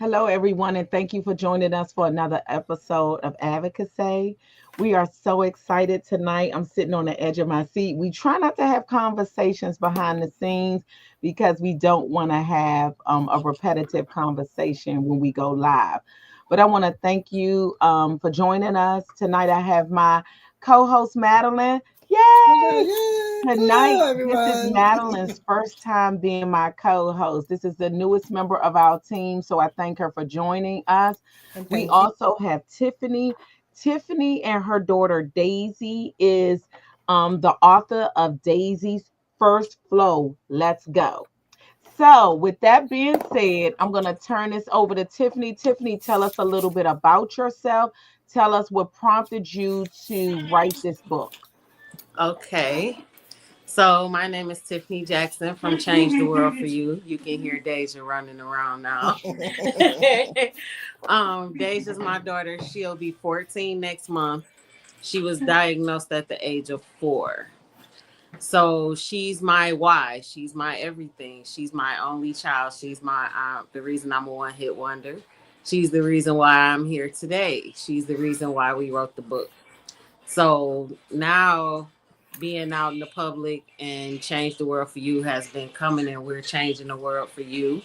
Hello, everyone, and thank you for joining us for another episode of Advocacy. We are so excited tonight. I'm sitting on the edge of my seat. We try not to have conversations behind the scenes because we don't want to have a repetitive conversation when we go live. But I want to thank you for joining us tonight. I have my co-host Madeline. Hello, Yay! yay. Tonight, Hello, this is everyone. Madeline's first time being my co host. This is the newest member of our team, so I thank her for joining us. And We thank you. also have Tiffany. Tiffany and her daughter Daisy is the author of Daisy's first flow. Let's go. So, with that being said, I'm going to turn this over to Tiffany. Tiffany, tell us a little bit about yourself. Tell us what prompted you to write this book. Okay. So my name is Tiffany Jackson from Change the World for You. You can hear Deja running around now. Deja's my daughter. She'll be 14 next month. She was diagnosed at the age of 4. So she's my why. She's my everything. She's my only child. She's my the reason I'm a one-hit wonder. She's the reason why I'm here today. She's the reason why we wrote the book. So now being out in the public and change the world for you has been coming, and we're changing the world for you.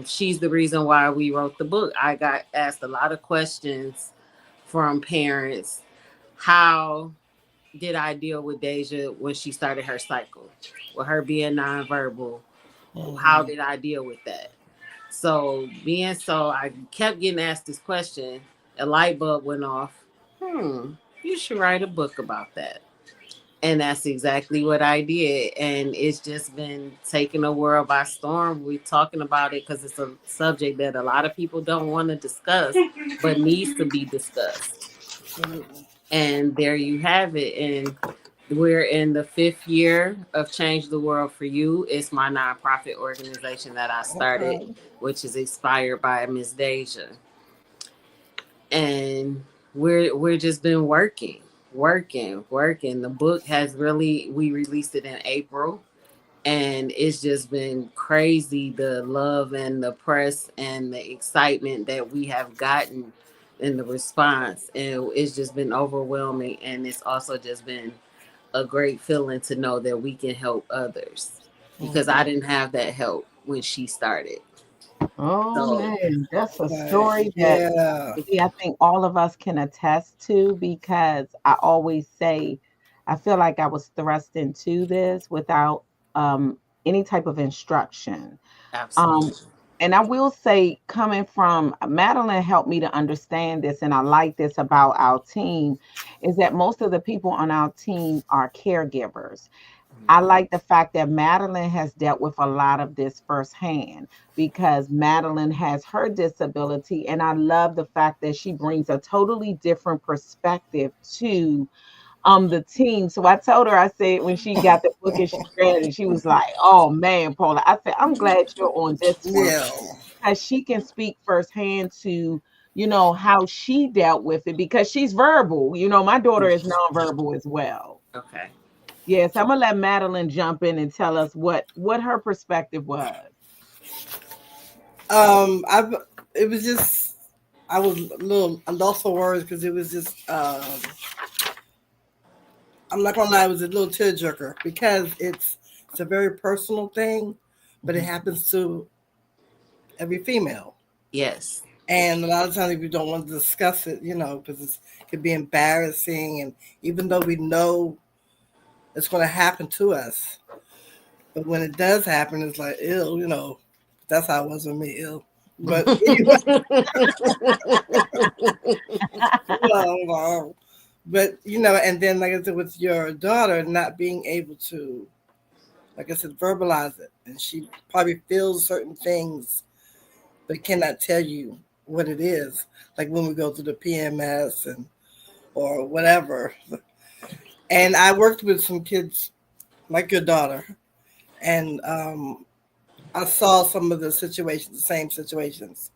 She's the reason why we wrote the book. I got asked a lot of questions from parents. How did I deal with Deja when she started her cycle? With her being nonverbal, how did I deal with that? I kept getting asked this question. A light bulb went off. You should write a book about that. And that's exactly what I did. And it's just been taking the world by storm. We're talking about it because it's a subject that a lot of people don't want to discuss, but needs to be discussed. Absolutely. And there you have it. And we're in the 5th year of Change the World for You. It's my nonprofit organization that I started, Okay. which is inspired by Miss Deja. And we're just been working. The book has really, we released it in April, and it's just been crazy, the love and the press and the excitement that we have gotten in the response, and it's just been overwhelming. And it's also just been a great feeling to know that we can help others, because I Mhm. didn't have that help when she started. Oh So man, that's a Right. story that Yeah. I think all of us can attest to because I always say I feel like I was thrust into this without any type of instruction. Um, absolutely. and I will say, coming from Madeline helped me to understand this, and I like this about our team, is that most of the people on our team are caregivers. I like the fact that Madeline has dealt with a lot of this firsthand because Madeline has her disability. And I love the fact that she brings a totally different perspective to the team. So I told her, I said, when she got the book and she read it, she was like, oh man, Paula. I said, I'm glad you're on this one Yeah. because she can speak firsthand to, how she dealt with it because she's verbal. My daughter is nonverbal as well. Okay. Yes, I'm gonna let Madeline jump in and tell us what her perspective was. I it was just I was a little I lost for words because it was just I'm not gonna lie, it was a little tearjerker because it's a very personal thing, but it Mhm. happens to every female. Yes. And a lot of times we don't want to discuss it, because it could be embarrassing. And even though we know it's going to happen to us, but when it does happen, it's like, ill, that's how it was with me, ill. But anyway, well, but and then like I said, with your daughter not being able to, like I said, verbalize it, and she probably feels certain things, but cannot tell you what it is. Like when we go through the PMS and or whatever. And I worked with some kids like your daughter, and I saw some of the situations, the same situations,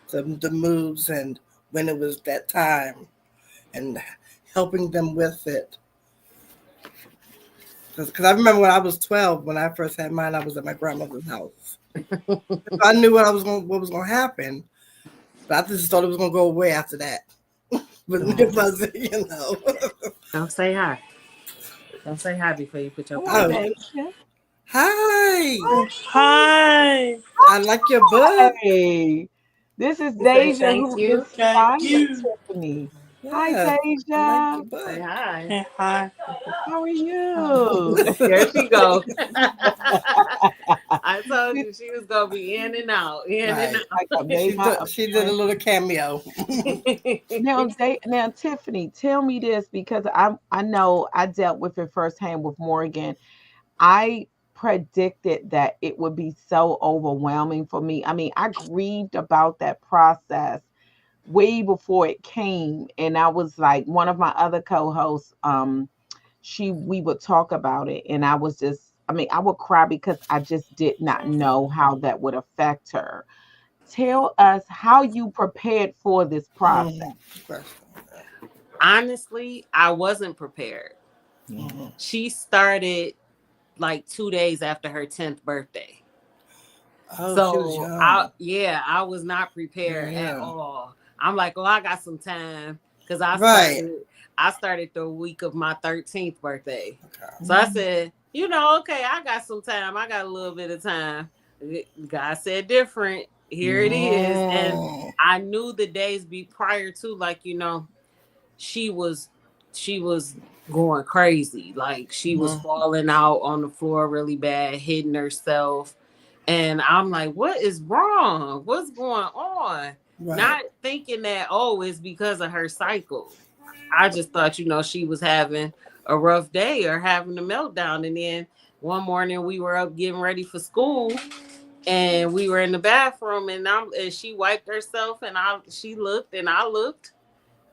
the moves, and when it was that time, and helping them with it. Because I remember when I was 12, when I first had mine, I was at my grandmother's house. So I knew what was going to happen, but I just thought it was going to go away after that. But it wasn't, you know. Don't say hi. Don't say hi before you put your Come on, foot Oh, down. Daisha. hi. Hi. I like your book. Hey, this is You say Deja thank who you. Thank inspired you. Tiffany. Hi, Yeah, I like Deja. your Say book. hi. Hey, hi. How are you? There she go. I told you she was gonna be in and out, in and Right. Like I out. made my She did a appearance. little cameo. Now, Tiffany, tell me this because I know I dealt with it firsthand with Morgan. I predicted that it would be so overwhelming for me. I mean, I grieved about that process way before it came, and I was like, one of my other co-hosts, we would talk about it, and I was just, I mean, I would cry because I just did not know how that would affect her. Tell us how you prepared for this process. Mhm. Question. Honestly, I wasn't prepared. Yeah. Mhm. She started like 2 days after her 10th birthday. Oh, she was So young. I was not prepared at Yeah. all. I'm like, oh, I got some time because Right. I started the week of my 13th birthday. Okay. So I Mhm. said, okay, I got some time. I got a little bit of time. God said different. Here it is. And Mm. I knew the days be prior to, like, she was she was going crazy. Like she was Mhm. falling out on the floor really bad, hitting herself. And I'm like, what is wrong? What's going on? Right. Not thinking that, oh, it's because of her cycle. I just thought, she was having a rough day or having a meltdown. And then one morning we were up getting ready for school and we were in the bathroom and she wiped herself and she looked and I looked.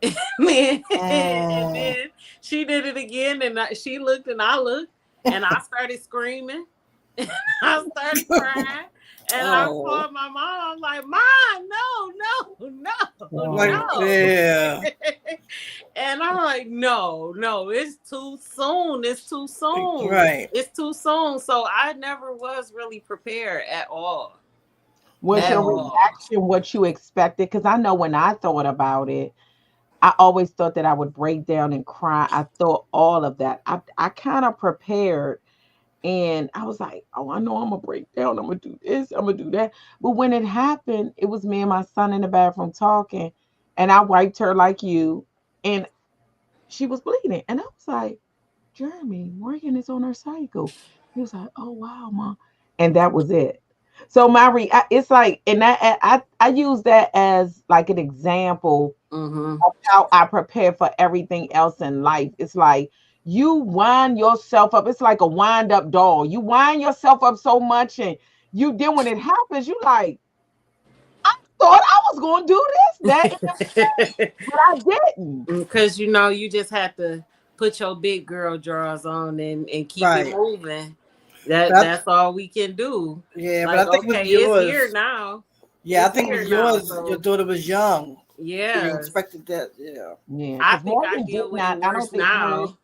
And Mm. then she did it again and she looked and I looked and I started screaming. I started crying and I Oh. called my mom. I'm like, Mom, no, no, Like, Oh, no. yeah. And I'm like, no, it's too soon. It's too soon. Right. It's too soon. So I never was really prepared at all. was At your Mm. all. reaction what you expected? Because I know when I thought about it, I always thought that I would break down and cry. I thought all of that. I kind of prepared and I was like, oh, I know I'm gonna break down. I'm gonna do this, I'm gonna do that. But when it happened, it was me and my son in the bathroom talking, and I wiped her like you, and she was bleeding. And I was like, Jeremy, Morgan is on her cycle. He was like, oh wow, mom. And that was it. So it's like, and I use that as like an example Mm-hmm. of how I prepare for everything else in life. It's like you wind yourself up. It's like a wind up doll. You wind yourself up so much, and you then when it happens, you like, I thought I was gonna do this, that, but I didn't. Because you just have to put your big girl drawers on and keep it Right. moving. That But that's all we can do. yeah, but Like, I think with okay, it's here yours, now. yeah, I It's think with here now. yours, your So daughter was young. So you yes, expected that. Yeah. Yeah, I because think I Morgan did deal with it not. I worse don't think hers now.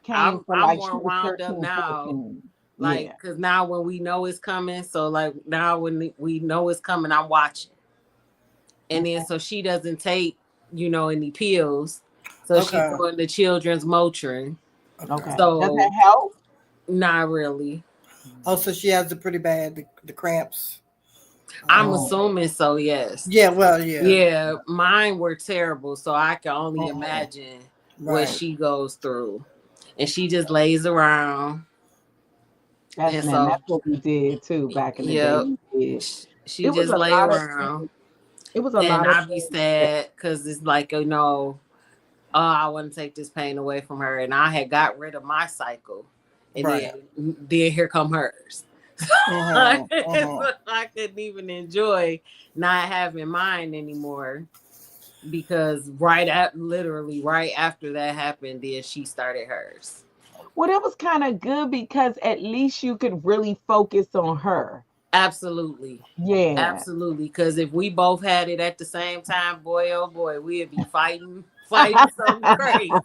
came I'm for I'm like she more was wound up 13, now. 14. Like, Yeah. cause now when we know it's coming, so like now when we know it's coming, I'm watching. And then Okay. so she doesn't take, any pills. So she's Okay. doing the children's Motrin. Okay. Okay. Does that So help? not really. Oh, so she has the pretty bad the cramps. I'm Oh. assuming so, yes. Yeah. Well. Yeah. Yeah, mine were terrible, so I can only Mhm. imagine what Right. she goes through. And she just lays around. And That's so, what we did too back in the day. yeah, We did. she It was just a lay lot of around. things. It was a And lot of I be things that sad because it's like, oh, I want to take this pain away from her. And I had got rid of my cycle. And Right. then here come hers. Mhm. Mhm. I couldn't even enjoy not having mine anymore because literally right after that happened, then she started hers. well, that was kind of good because at least you could really focus on her. Absolutely. Yeah. Absolutely. Because if we both had it at the same time, boy, oh boy, we'd be fighting fighting something crazy.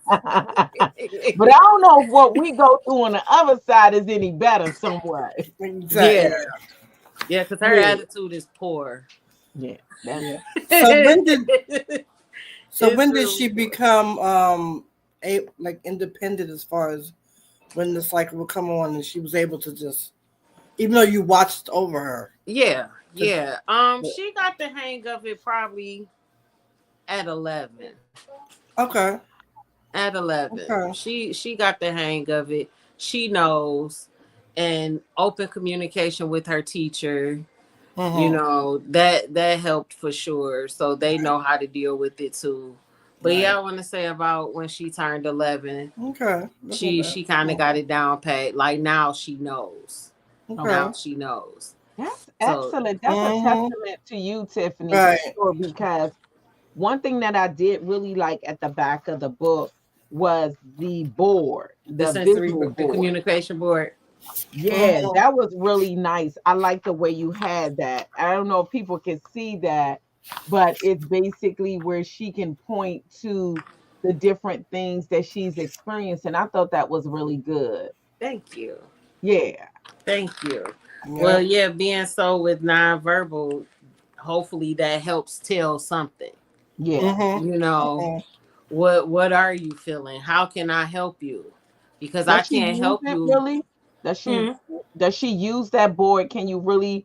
But I don't know if what we go through on the other side is any better somewhere. Exactly. Yeah, yeah, because her Yeah, attitude is poor. yeah, that's Yeah. So when did It's she really poor. become like independent as far as when the cycle would come on and she was able to just, even though you watched over her. Yeah, To, yeah. She got the hang of it probably at 11. okay. At 11, Okay. she got the hang of it. She knows, and open communication with her teacher. Mm-hmm. That helped for sure. So they Right. know how to deal with it too. But yeah, Right. I want to say about when she turned 11, Okay. That's not bad. she kind of Okay. got it down pat. Like now she knows. okay. Now she knows. That's So excellent. That's a Mm-hmm. testament to you, Tiffany, for Right. sure. Because one thing that I did really like at the back of the book was the board, the the sensory, visual the board. communication board. Yeah, Mm-hmm. that was really nice. I like the way you had that. I don't know if people can see that, but it's basically where she can point to the different things that she's experienced. And I thought that was really good. Thank you. Yeah, Thank you. Well, Yep. yeah, being so with nonverbal, hopefully that helps tell something. yeah. Mm-hmm. You know, Mm-hmm. what are you feeling? How can I help you? Because I Does she can't use help it you. really? Does she Hmm. does she use that board? Can you really?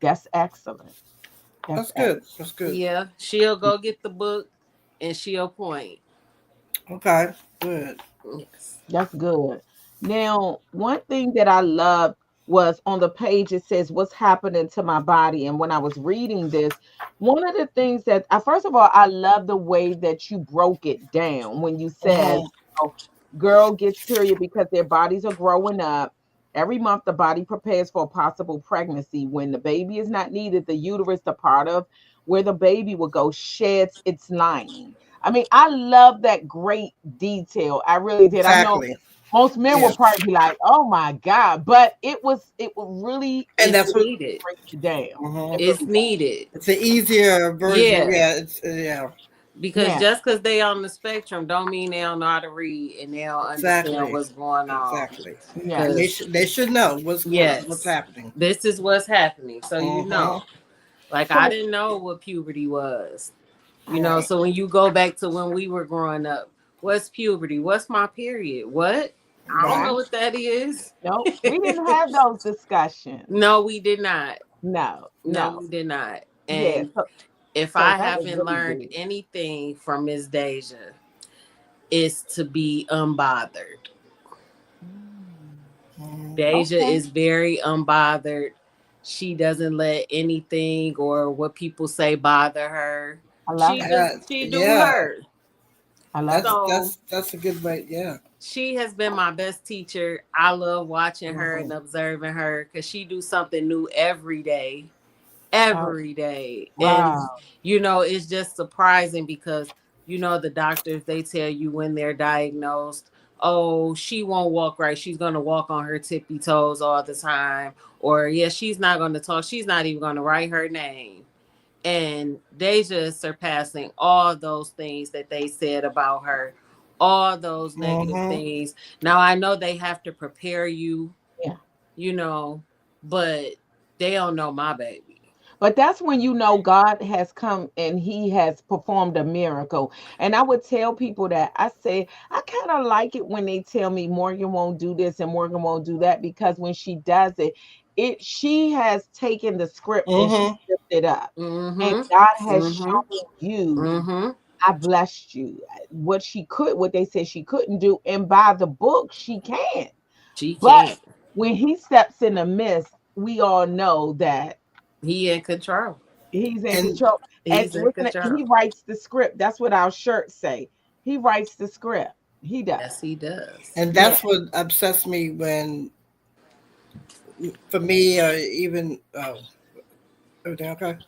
That's excellent. That's That's excellent. good. That's good. Yeah, she'll go get the book and she'll point. Okay. Good. Yes. That's good. Now, one thing that I loved was on the page, it says, "What's happening to my body?" And when I was reading this, one of the things that, first of all, I love the way that you broke it down when you said, Mm-hmm. girl gets period because their bodies are growing up. Every month, the body prepares for a possible pregnancy. When the baby is not needed, the uterus, the part of where the baby will go, sheds its lining. I mean, I love that great detail. I really did. I know Exactly. most men Yeah. will probably be like, "Oh my God," but it was really And It's that's what. needed. break it down. Mm-hmm. It It's really does. needed. It's an easier version. Yeah. Yeah. It's yeah. Because Yeah, just because they on the spectrum don't mean they don't know how to read and they don't understand Exactly. what's going on. Exactly. yeah, And Because they should know what's yes, happening. this is what's happening. So you Mm-hmm. know. Like I so didn't know what puberty was. Right. So when you go back to when we were growing up, what's puberty? What's my period? What? I don't Right. know no, what that is. no, we didn't have those discussions. No, we did not. No, No, no. we did not. Yeah, And so if so I that was haven't really learned good. anything from Miss Deja, it's to be unbothered. Mm. Mm-hmm. Deja Okay, is very unbothered. She doesn't let anything or what people say bother her. I love it. She do Yeah. her. I love it. So That's a good way. Yeah. she has been my best teacher. I love watching her Mm-hmm. and observing her because she do something new Oh, every day. And wow. it's just surprising because the doctors, they tell you when they're diagnosed, oh, she won't walk right, she's going to walk on her tippy toes all the time, or yeah, she's not going to talk, she's not even going to write her name. And Deja is surpassing all those things that they said about her, all those negative Mm-hmm. things. Now I know they have to prepare you, Yeah. you know, but they don't know my baby. But that's when you know God has come and he has performed a miracle. And I would tell people that I say, I kind of like it when they tell me Morgan won't do this and Morgan won't do that, because when she does it, she has taken the script and she Mm-hmm. flipped it up. And Mm-hmm. God has Mm-hmm. shown you, Mm-hmm. I blessed you. What they said she couldn't do. And by the book, she can. She But can't. when he steps in the midst, we all know that He in control. he's in And control. And He's in listen, control. he writes the script. That's what our shirts say. He writes the script. He does. Yes, he does. Yeah. that's what upsets me when, for me, or even everything okay.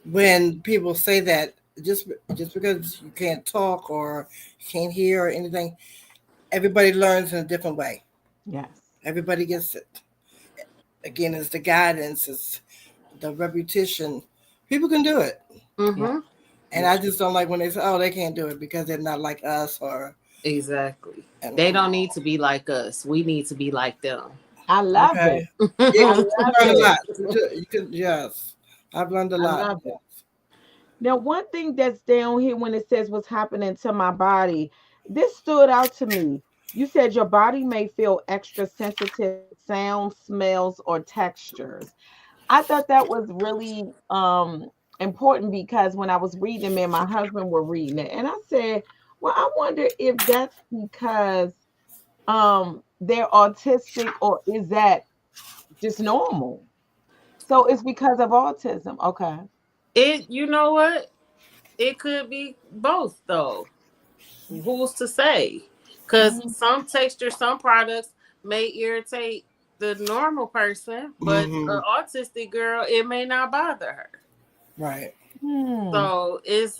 When people say that just because you can't talk or you can't hear or anything, everybody learns in a different way. Yes. Everybody gets it. Again, it's the guidance, it's the repetition. People can do it, Yeah. Mm-hmm. And I just don't like when they say, "Oh, they can't do it because they're not like us," or Exactly. and, They don't need to be like us. We need to be like them. I love okay. it. Yeah, I 'cause you love learn a it. lot. You can, yes, I've learned a I lot. love it. Now, one thing that's down here when it says what's happening to my body, this stood out to me. You said your body may feel extra sensitive to sound, smells, or textures. I thought that was really important because when I was reading it, me and my husband were reading it, and I said, "Well, I wonder if that's because they're autistic or is that just normal?" So it's because of autism. Okay. You know what? It could be both though. Who's to say? Because Mhm. some texture, some products may irritate the normal person, but Mm-hmm. an autistic girl, it may not bother her. Right. Hmm. So it's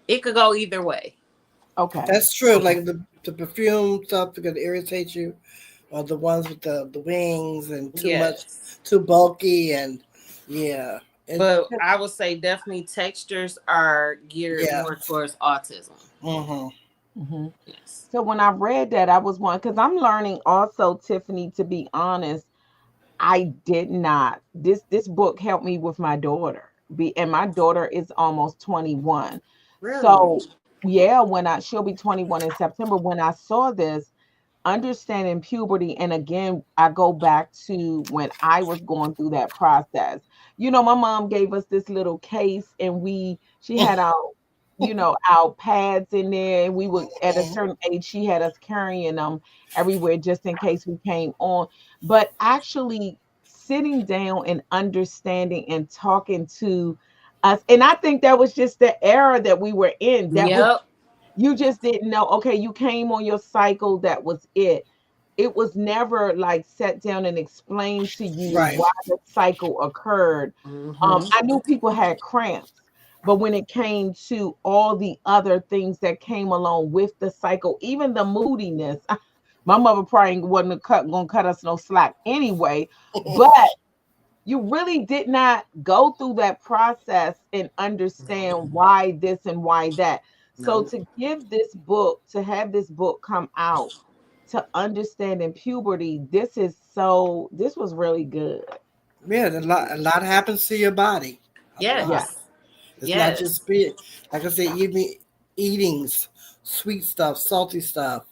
it could go either way. Okay. That's true. Okay. Like the perfume stuff that could irritate you, or the ones with the wings and too much, Yes. too bulky, and yeah, it, But I would say definitely textures are geared yeah. more towards autism. Mm-hmm. Mhm. Yes. So when I read that, I was one because I'm learning also, Tiffany, to be honest, I did not. This book helped me with my daughter. And my daughter is almost 21. Really? So yeah, when I she'll be 21 in September. When I saw this, understanding puberty, and again I go back to when I was going through that process. My mom gave us this little case, and she had our our pads in there, and we would at a certain age she had us carrying them everywhere just in case we came on. But actually sitting down and understanding and talking to us, and I think that was just the era that we were in. That was, Yep. you just didn't know, okay, you came on your cycle, that was it. It was never like set down and explained to you Right. why the cycle occurred. Mm-hmm. I knew people had cramps, but when it came to all the other things that came along with the cycle, even the moodiness, my mother probably wasn't gonna cut us no slack anyway. But you really did not go through that process and understand why this and why that. So No. to give this book, to have this book come out, to understanding puberty, this was really good. Yeah, a lot happens to your body. A lot. Yeah. Yes. It's not Yes. just be like I said, even eatings, sweet stuff, salty stuff,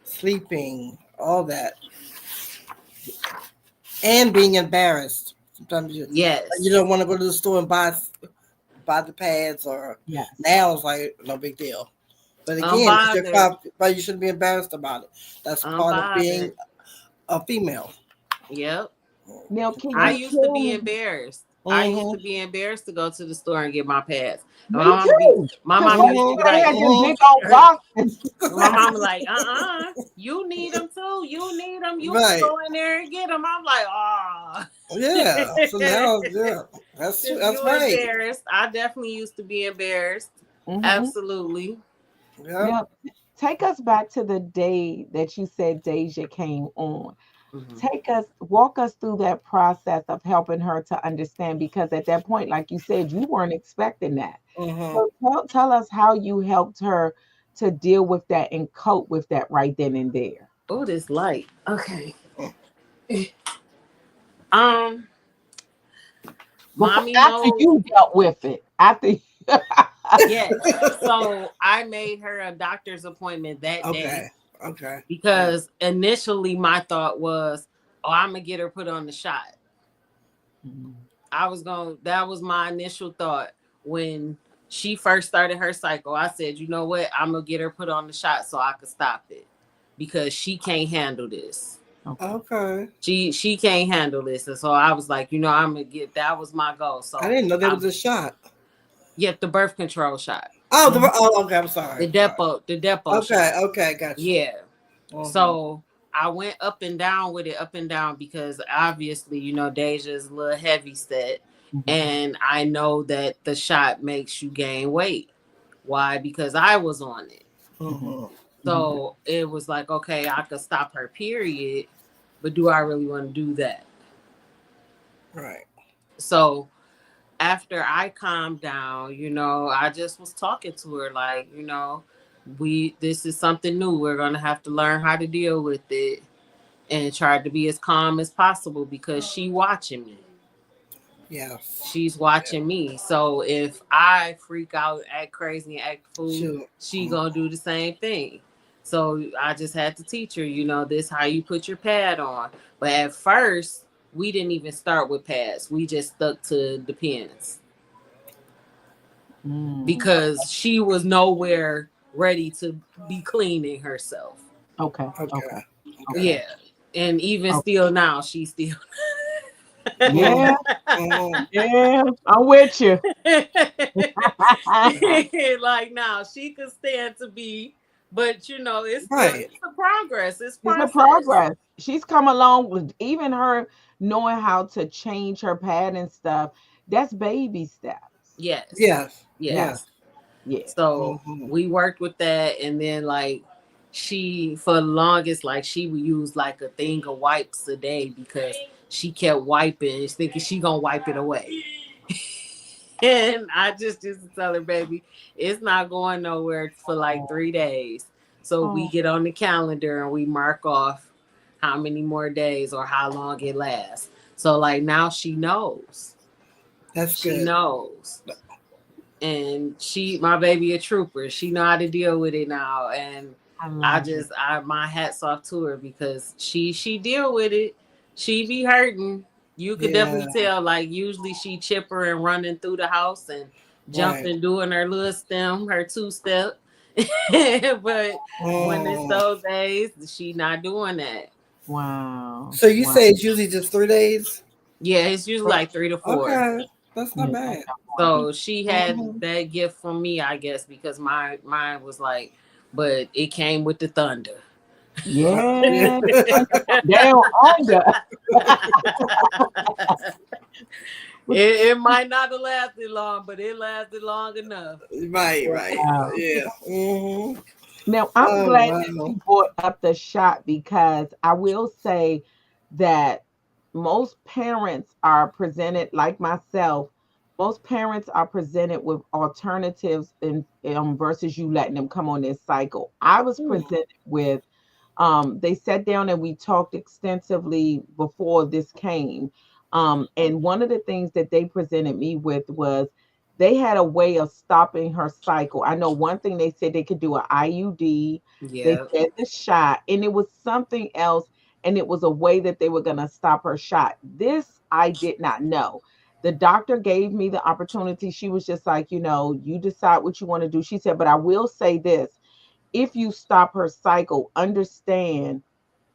sleeping, all that, and being embarrassed. Sometimes you Yes. don't want to go to the store and buy the pads, or Yes. now it's like no big deal. But again, it's your Unbothered. car, but you shouldn't be embarrassed about it. That's part of being Unbothered. a female. Yep. Now, can I you used to tell be me? embarrassed. I used Mm-hmm. to be embarrassed to go to the store and get my pads. And Me too. my Because mom we used to Mm-hmm. be they like, had them Mm-hmm. big old boxes. my mom was like, you need them too. You need them. You can Right. go in there and get them. I'm like, oh. Yeah. So now, yeah, If that's you right. embarrassed, I definitely used to be embarrassed. Mhm. Absolutely. Yeah. Now, take us back to the day that you said Deja came on. Mhm. Walk us through that process of helping her to understand, because at that point, like you said, you weren't expecting that. Mm-hmm. So tell us how you helped her to deal with that and cope with that right then and there. Oh, this light. Okay. Um, Before mommy after mode. you dealt with it. After Yes. So I made her a doctor's appointment that day Okay. Okay. Yeah. because initially my thought was, oh, I'm gonna get her put on the shot. Mhm. That was my initial thought when she first started her cycle. I said, you know what, I'm gonna get her put on the shot so I could stop it because she can't handle this. Okay. Okay. She can't handle this. And so I was like, I'm gonna get that was my goal. I So didn't know there I was a shot. get the birth control shot. Oh, Mhm. okay. I'm sorry. Sorry. The depot Okay. shot. Okay. Gotcha. Yeah. Mm-hmm. So I went up and down with it, up and down, because obviously, Deja's a little heavy set. Mhm. And I know that the shot makes you gain weight. Why? Because I was on it. Mhm. Mm-hmm. Mhm. So it was like, okay, I could stop her period, but do I really want to do that? Right. So after I calmed down, I just was talking to her like, this is something new. We're gonna have to learn how to deal with it, and tried to be as calm as possible because she watching me. Yes. She's watching me. So if I freak out, act crazy, and act fool, Sure. she gonna do the same thing. So I just had to teach her, this how you put your pad on. But at first, we didn't even start with pads. We just stuck to the pins because she was nowhere ready to be cleaning herself. Okay. Okay. Okay. Okay. Yeah. And even Okay. still now, she's still Yeah. Mhm. Yeah. I'm with you. like now she could stand to be, but it's still Right. it's a progress, it's It's a process. progress. She's come along with even her knowing how to change her pad and stuff. That's baby steps. Yes, Yes. Yeah. Yes. yes. Yeah. So Mhm. we worked with that, and then like she for the longest like she would use like a thing of wipes a day because she kept wiping, thinking she gonna wipe it away. And I just used to tell her, baby, it's not going nowhere for like 3 days. So we Oh, get on the calendar and we mark off how many more days or how long it lasts. So like now she knows. That's She good. knows. And my baby a trooper. She know how to deal with it now. And I I love it. just my hats off to her because she deal with it. She be hurting. You could Yeah. definitely tell. Like usually she chipper and running through the house and Right. jumping, doing her little stem, her 2-step. But when it's Mm. those days, she not doing that. Wow. So you Wow. say it's usually just 3 days? Yeah, it's usually like 3 to 4. Okay. That's not Yeah, bad. So she had Mhm. that gift from me, I guess, because mine was like, but it came with the thunder. Yeah. yeah. Down under. It might not have lasted long, but it lasted long enough. Right. Right. Wow. Yeah. Hmm. Now, I'm Oh glad that wow. you brought up the shot because I will say that most parents are presented, like myself, most parents are presented with alternatives versus you letting them come on this cycle. I was presented with, they sat down and we talked extensively before this came. And one of the things that they presented me with was they had a way of stopping her cycle. I know one thing they said they could do an IUD, they Yeah. said the shot, and it was something else, and it was a way that they were going to stop her shot. This I did not know. The doctor gave me the opportunity. She was just like, you decide what you want to do. She said, but I will say this, if you stop her cycle, understand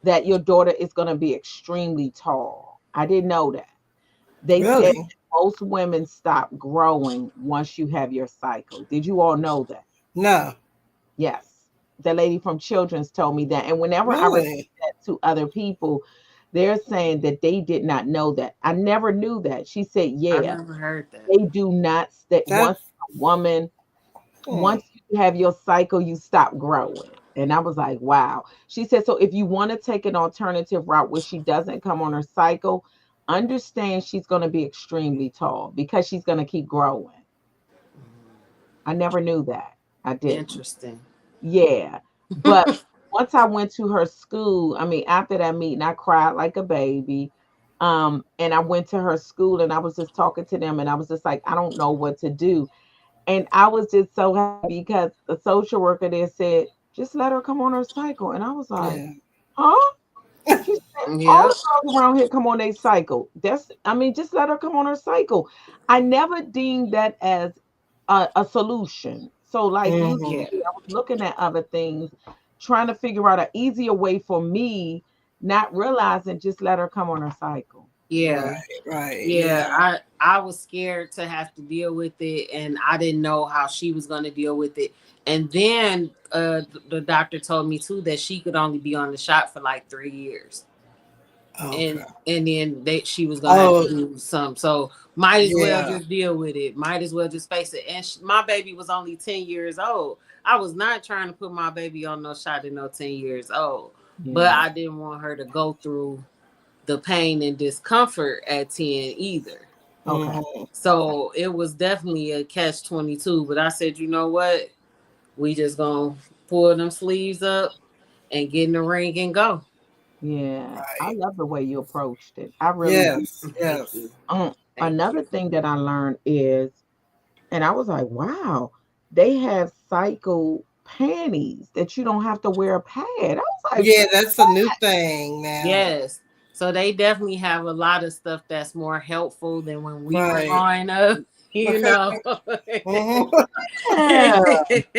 that your daughter is going to be extremely tall. I didn't know that. They said Really? most women stop growing once you have your cycle. Did you all know that? No. Yes. The lady from Children's told me that. And whenever I repeat Really? that to other people, they're saying that they did not know that. I never knew that. She said, I yeah, never heard that. they do not that once That's a woman, hmm. once you have your cycle, you stop growing. And I was like, wow. She said, so if you want to take an alternative route where she doesn't come on her cycle, understand she's going to be extremely tall because she's going to keep growing. I never knew that. I didn't. Interesting. Yeah. But once I went to her school, I mean, after that meeting, I cried like a baby. And I went to her school and I was just talking to them and I was just like, I don't know what to do. And I was just so happy because the social worker there said, just let her come on her cycle. And I was like, Yeah. huh? She said, all Yeah. the girls around here come on their cycle. Just let her come on her cycle. I never deemed that as a solution. So, like you, Hmm. Yeah. Tiffany, I was looking at other things, trying to figure out an easier way for me, not realizing just let her come on her cycle. Yeah. Right. Right. Yeah, Yeah. I was scared to have to deal with it, and I didn't know how she was going to deal with it. And then the doctor told me too that she could only be on the shot for like 3 years, Okay. and then she was going to have to Oh do some. So might as well yeah. just deal with it. Might as well just face it. And my baby was only 10 years old. I was not trying to put my baby on no shot at no 10 years old, but Yeah. I didn't want her to go through the pain and discomfort at 10 either. Okay. So it was definitely a catch-22. But I said, you know what? We just gonna pull them sleeves up and get in the ring and go. Yeah. I Right. love the way you approached it. I really do. Yes. Thank Yes. you. Thank Another you. thing that I learned is, and I was like, wow, they have cycle panties that you don't have to wear a pad. I was like, Yeah, that's a new thing now. Yes. So they definitely have a lot of stuff that's more helpful than when we were Right. growing up, you know. Mhm. yeah.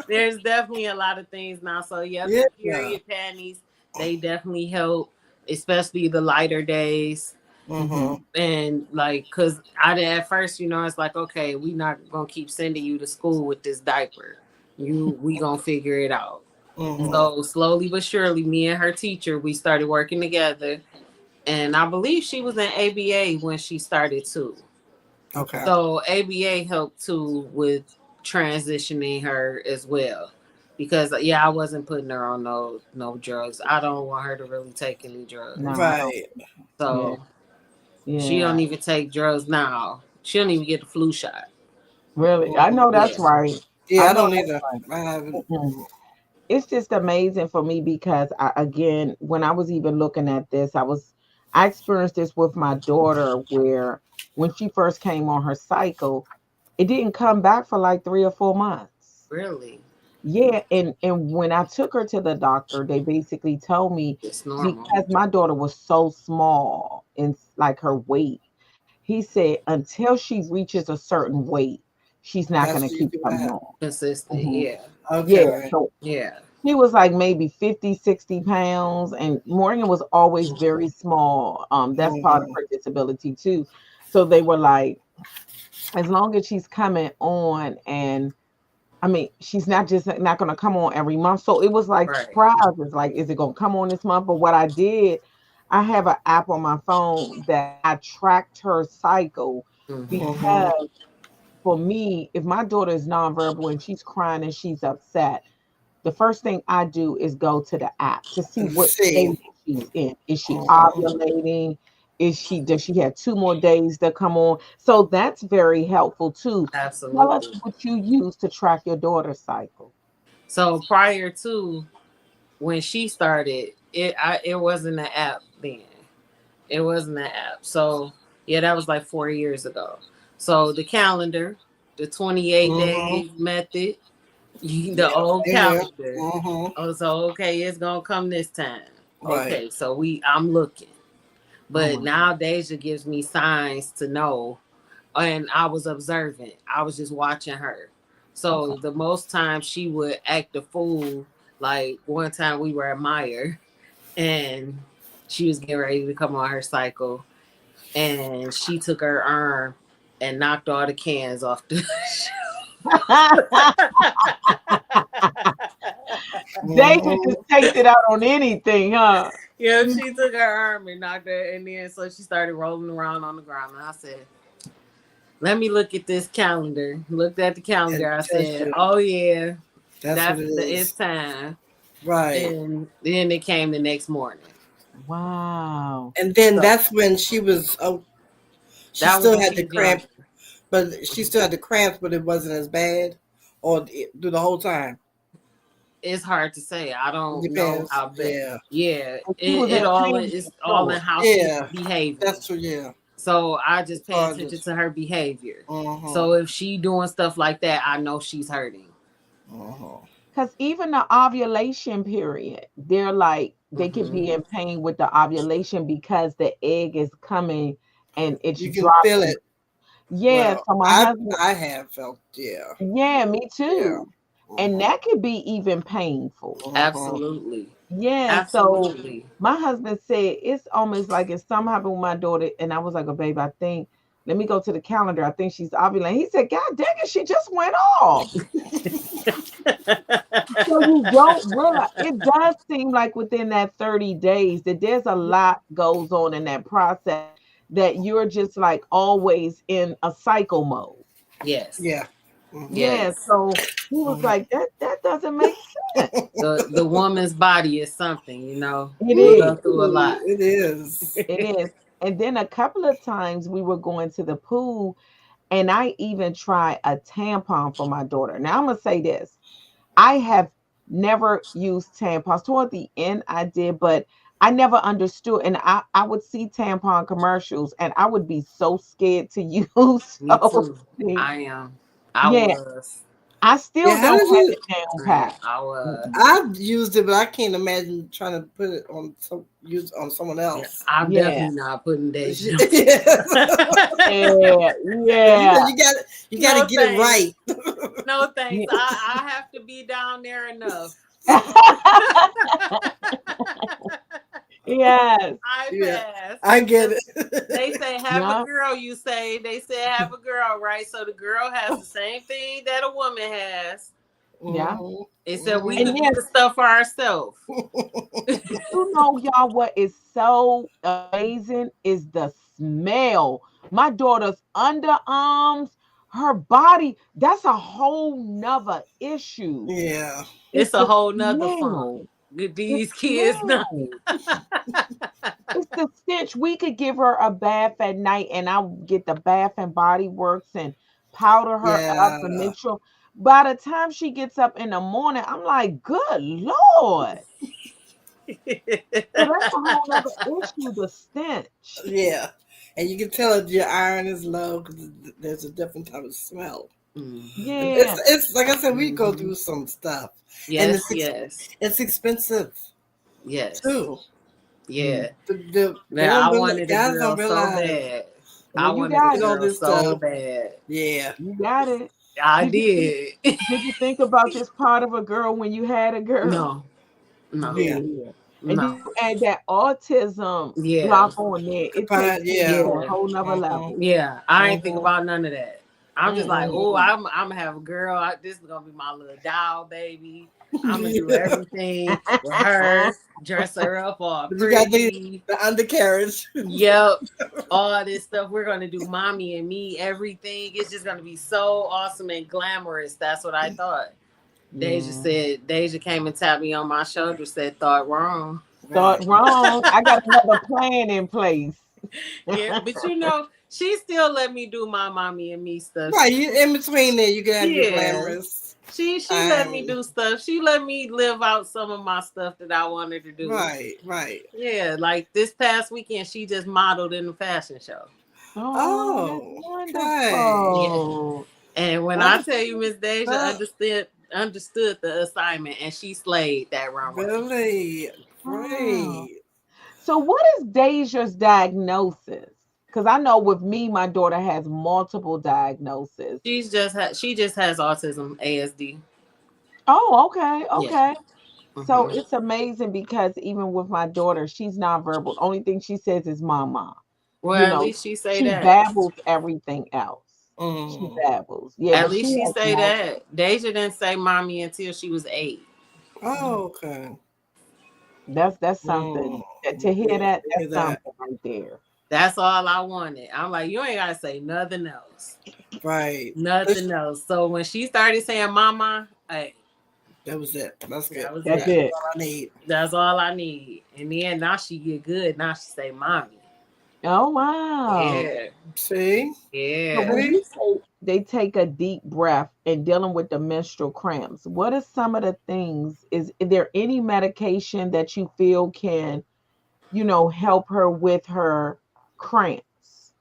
There's definitely a lot of things now. So yep, Yeah. the period panties, they definitely help, especially the lighter days. Mm-hmm. Mhm. And like, cause I did at first, it's like, okay, we not gonna keep sending you to school with this diaper. We gonna figure it out. Mm-hmm. So slowly but surely, me and her teacher, we started working together. And I believe she was in ABA when she started too. Okay. So ABA helped too with transitioning her as well. Because yeah, I wasn't putting her on no drugs. I don't want her to really take any No, drugs. I don't. Right. Yeah. So she Yeah. don't even take drugs now. She don't even get the flu shot. Really. I know Mhm. that's Yeah. right. I Yeah, I know don't that's either. right. I haven't. Mm-mm. It's just amazing for me because again, when I was even looking at this, I experienced this with my daughter where when she first came on her cycle, it didn't come back for like 3 or 4 months. Really. Yeah, and when I took her to the doctor, they basically told me It's normal. because my daughter was so small and like her weight, he said until she reaches a certain weight, she's not going That's to keep usually what coming happens. on. Consistent. Mhm. Yeah. Yeah, Okay. so Yeah. he was like maybe 50, 60 pounds, and Morgan was always very small. That's part of Mm-hmm. her disability too. So they were like, as long as she's coming on, and I mean, she's not just not gonna come on every month. So it was like Right. surprises, like, is it gonna come on this month? But what I did, I have an app on my phone that I tracked her cycle Mm-hmm. Mm-hmm. because for me, if my daughter is nonverbal and she's crying and she's upset, the first thing I do is go to the app to see what See. stage she's in. Is she Mm-hmm. ovulating? Does she have 2 more days to come on? So that's very helpful too. Tell us Absolutely. what you use to track your daughter's cycle. So prior to when she started, it wasn't an app then. It wasn't an app. So yeah, that was like 4 years ago. So the calendar, the 28 Mm-hmm. days method, the Yeah. old Same here. calendar. Mm-hmm. Oh, so okay, it's gonna come this time. Right. Okay, so I'm looking. Oh But my now Deja gives me signs to know, and I was observant. I was just watching her. okay. So the most time she would act a fool, like one time we were at Meyer and she was getting ready to come on her cycle, and she took her arm and knocked all the cans off the They could Mm-hmm. just take it out on anything, huh? Yeah, she took her arm and knocked her, and then so she started rolling around on the ground. And I said, "Let me look at this calendar." Looked at the It calendar. I tells said, you. "Oh yeah, That's what it it's is. time." Right. And then it came the next morning. Wow. And then So that's when she was. Oh, she that was still when had she the was young. cramp, but she still had the cramps, but it wasn't as bad, or through the whole time. It's hard to say. I It don't know depends. how bad. Yeah. Yeah, If she was it in all pain, you is could all show in it. how she's Yeah. behaving. That's true. Yeah. So I just It's pay hard to. attention to her behavior. Mm-hmm. So if she doing stuff like that, I know she's hurting. Mm-hmm. Because even the ovulation period, they're like, they could Hmm. be in pain with the ovulation because the egg is coming and it's You can feel dropping. it. Yeah, Well, so my I husband, I have felt. Yeah. yeah, me Yeah. too. And Mm-hmm. that could be even painful. Mm-hmm. Absolutely, Yeah, so absolutely. my husband said it's almost like if something happened with my daughter, and I was like, oh, babe, I think, let me go to the calendar. I think she's ovulating. He said, God dang it, she just went off. So you don't realize it does seem like within that 30 days that there's a lot goes on in that process that you're just like always in a cycle mode. Yes, Yeah. Mm-hmm. Yeah. yes. So he was Mm-hmm. like, that doesn't make sense. The woman's body is something, It We go is. through a Ooh, lot. it is. It is. And then a couple of times we were going to the pool, and I even tried a tampon for my daughter. Now I'm gonna say this. I have never used tampons. Toward the end, I did, but I never understood. And I would see tampon commercials and I would be so scared to use Me those too. things. I am. I Yeah, was. I Yeah, still how don't did have you? it down pat. I was. Mm-mm. I've used it, but I can't imagine trying to put it on use it on someone Yeah, else. I'm Yeah, definitely not putting Deja. Yes. yeah, You yeah, you got to No get it thanks. right. No thanks. yeah. I have to be down there enough. Yes, I Yeah, pass. I get 'Cause they it. say have a yeah, girl, you say. They say have a girl, right? So the girl has the same thing that a woman has. yeah. Mhm, Except we mhm. And could do yes, the stuff for ourselves. but you know, y'all, what is so amazing is the smell. My daughter's underarms, her body, that's a whole nother issue. Yeah, It's It's a the whole nother funk. smell. The These kids know. smell. It's the stench. We could give her a bath at night and I would get the Bath and Body Works and powder her up and yeah, make sure. By the time she gets up in the morning, I'm like, good Lord. So that's a whole other issue, the stench. yeah. And you can tell if your iron is low because there's a different type of smell. Mhm. Yeah. It's like I said, we go Mhm. through some stuff, and Yes, yes, it's expensive yes, too. Mm. yeah. They Man, don't I realize, wanted a guys don't girl so realize bad. I Well, you wanted a got with it. all girl this so stuff. bad. Yeah, You got it. I Did you think, did. did you think about this part of a girl when you had a girl? No, no, yeah, Yeah. And then no. you add that autism Yeah, block on there. It takes combined. things Yeah, to a yeah, whole nother mm-hmm, level. yeah. I ain't think mm-hmm, about none of that. I'm just like, oh, Mm-mm. I'm gonna have a girl. This is gonna be my little doll baby. I'm gonna do yeah. everything with her, dress her up all But you got pretty. the undercarriage. Yep. All this stuff. We're gonna do mommy and me, everything. It's just gonna be so awesome and glamorous. That's what I thought. Yeah. Deja came and tapped me on my shoulder, said, thought wrong. Right, Thought wrong. I got another plan in place. Yeah, but she still let me do my mommy and me stuff. right. You in between there, you can have your Yeah. glamorous She let me time. do stuff. She let me live out some of my stuff that I wanted to do. Right, right. Yeah, like this past weekend, she just modeled in the fashion show. Oh, that's Oh, okay. Yeah. wonderful. And when I That's tell you Miss Deja that understood the assignment and she slayed that runway. really Wow. great. So what is Deja's diagnosis? Because I know with me, my daughter has multiple diagnoses. She just has autism, ASD. Oh, okay, Yeah. okay. So Hmm. it's amazing because even with my daughter, she's nonverbal. Only thing she says is mama. Well, You at know, least she say she that. babbles everything else. She Mm. babbles. Yeah, At but least she she has say multiple. that. Deja didn't say mommy until she was 8. Oh, okay. That's Mm. something. To hear Yeah, that, hear that's that. something right there. That's all I wanted. I'm like, you ain't gotta say nothing else. Right. Nothing else. So when she started saying mama, hey, That was it. That's good. that was That's it. That's it. all I need. That's all I need. And then now she get good. Now she say mommy. Oh wow. Yeah. See? So Yeah. when See? you say they take a deep breath in dealing with the menstrual cramps, what are some of the things? Is there any medication that you feel can, help her with her cramps?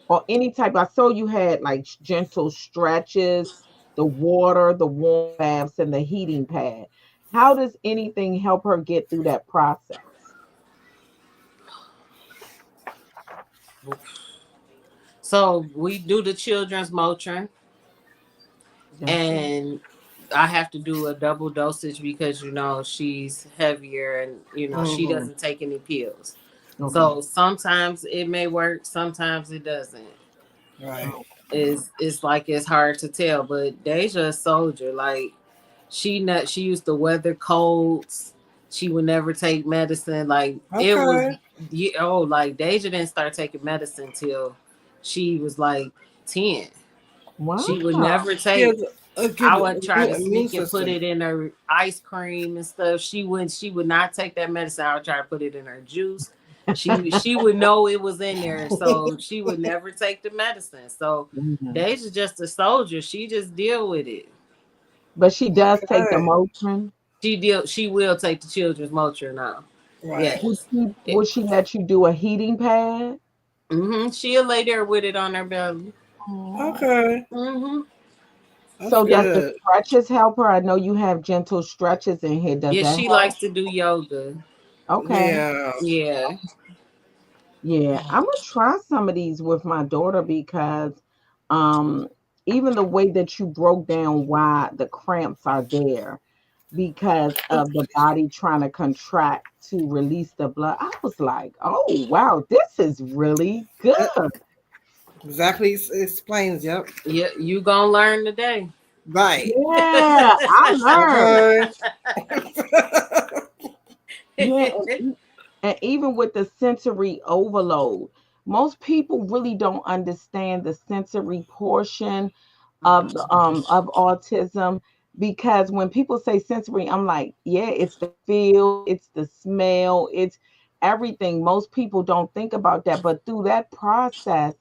Or any type? I saw you had like gentle stretches, the water, the warm baths, and the heating pad. How does anything help her get through that process? So we do the children's Motrin, Gotcha. and I have to do a double dosage because she's heavier and she Mm-hmm. doesn't take any pills. Okay. So sometimes it may work, sometimes it doesn't. Right. Oh, It's like it's hard to tell, but Deja a soldier. Like she used to weather colds. She would never take medicine. Like it was Okay. like Deja didn't start taking medicine till she was like 10. She would wow. never She take. has a I good would try to immune sneak and put system. it in her ice cream and stuff. She would not take that medicine. I would try to put it in her juice. She would know it was in there, so she would never take the medicine. So Mhm. Deja's just a soldier. She just deal with it. But she does take the Okay. Motrin. She will take the children's Motrin now. Right. Would Yes. she would she let you do a heating pad? She'll lay there with it on her belly. Oh. Okay. hmm That's So does the good. stretches help her? I know you have gentle stretches in here. Does Yeah, that she help? likes to do yoga. Okay. Yeah. Yeah. Yeah, I'm gonna try some of these with my daughter because um even the way that you broke down why the cramps are there because of the body trying to contract to release the blood. I was like, oh wow, this is really That good. exactly explains. Yep. Yeah, you gonna learn today. Right. Yeah, I learned. Okay. Yeah, and even with the sensory overload, most people really don't understand the sensory portion of autism because when people say sensory, I'm like, yeah, it's the feel, it's the smell, it's everything. Most people don't think about that, but through that process,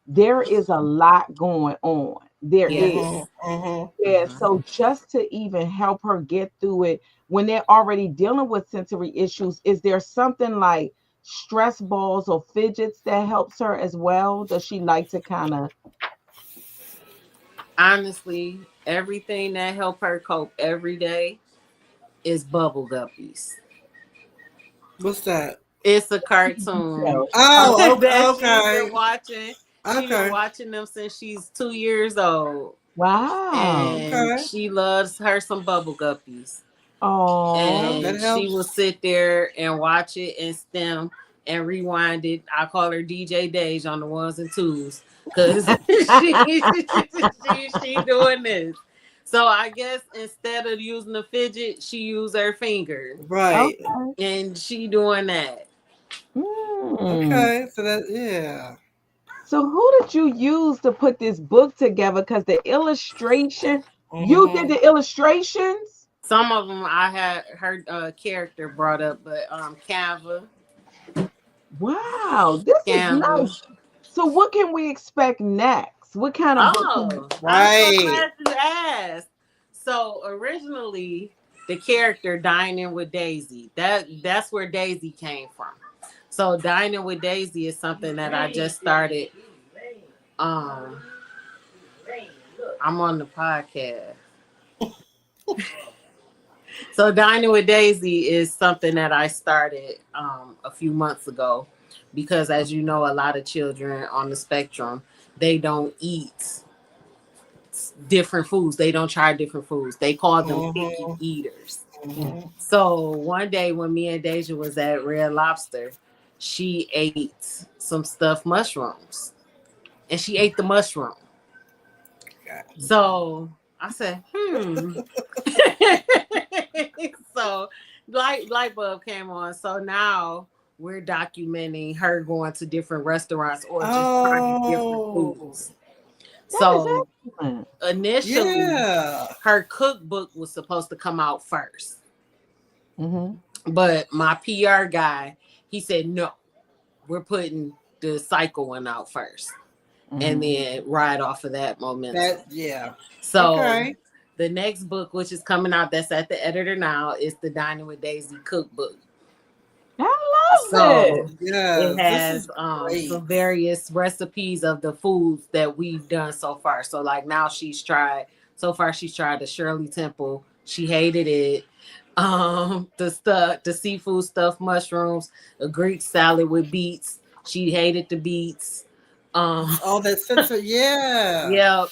there is a lot going on. There is. Mhm. Yes. Mhm. Yeah, so just to even help her get through it when they're already dealing with sensory issues, is there something like stress balls or fidgets that helps her as well? Does she like to kind of Honestly, everything that help her cope every day is bubble guppies. What's that? It's a cartoon Oh. that she's Okay. been watching. She's been Okay. watching them since she's 2 years old, wow. and Okay. she loves her some bubble guppies. Yep. Oh, That And she will helps. sit there and watch it and stem and rewind it. I call her DJ Dage on the ones and twos because she doing this. So I guess instead of using the fidget, she use her finger, Right. okay. and she doing that. Mm. Okay. So that yeah. So who did you use to put this book together? Because the illustration, you did Mhm. the illustrations? Some of them I had her character brought up, but Wow, this is Canva. nice. So what can we expect next? What kind of book can Oh, I'm so Right. glad you asked. So originally, the character Dining with Daisy, that's where Daisy came from. So Dining with Daisy is something that I just started. Um, I'm on the podcast. So Dining with Daisy is something that I started a few months ago because, as you know, a lot of children on the spectrum they don't eat different foods. They don't try different foods. They call them picky Mhm. eaters. Mhm. So one day when me and Deja was at Red Lobster, she ate some stuffed mushrooms, and she ate the mushroom. Yeah. So I said, so light bulb came on. So now we're documenting her going to different restaurants or just trying different Oh. foods. that is So excellent. initially, Yeah. her cookbook was supposed to come out first, Hmm. but my PR guy, he said no, we're putting the cycle one out first, and Hmm. then ride off of that momentum. That yeah. So Okay. the next book, which is coming out, that's at the editor now, is the Dining with Daisy cookbook. I love So it. it Yes. This is has great. some various recipes of the foods that we've done so far. So like now she's tried the Shirley Temple. She hated it. The seafood stuffed mushrooms, a Greek salad with beets. She hated the beets. Um All that sense of yeah. yeah.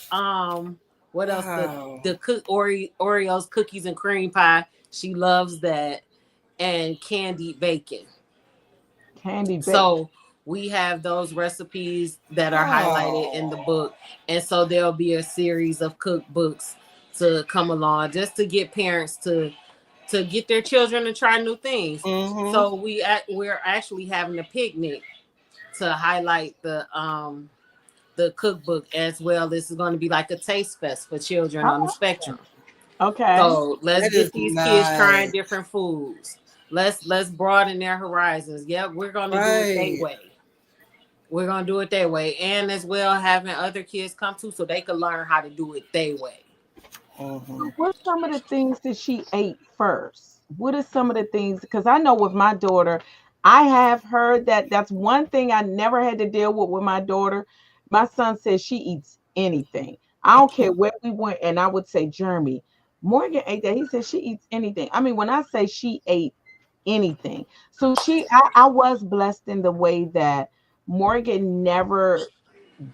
What else? The Wow. the cook Oreos cookies and cream pie. She loves that, and candied bacon. Candy bake. So we have those recipes that are highlighted in the Oh. book. And so there'll be a series of cookbooks to come along just to get parents to get their children to try new things. Mhm. So we're actually having a picnic to highlight the cookbook as well. This is going to be like a taste fest for children on the Oh, spectrum. okay. So let's That is get these kids trying nice. different foods. Let's broaden their horizons. Yep, we're gonna do it their Right. way. We're gonna do it their way, and as well having other kids come too, so they can learn how to do it their way. Mm-hmm. So what's some of the things that she ate first? What are some of the things? Because I know with my daughter, I have heard that that's one thing I never had to deal with my daughter. My son says she eats anything. I don't care where we went, and I would say, Jeremy, Morgan ate that. He said she eats anything. I mean, when I say she ate anything, so I was blessed in the way that Morgan never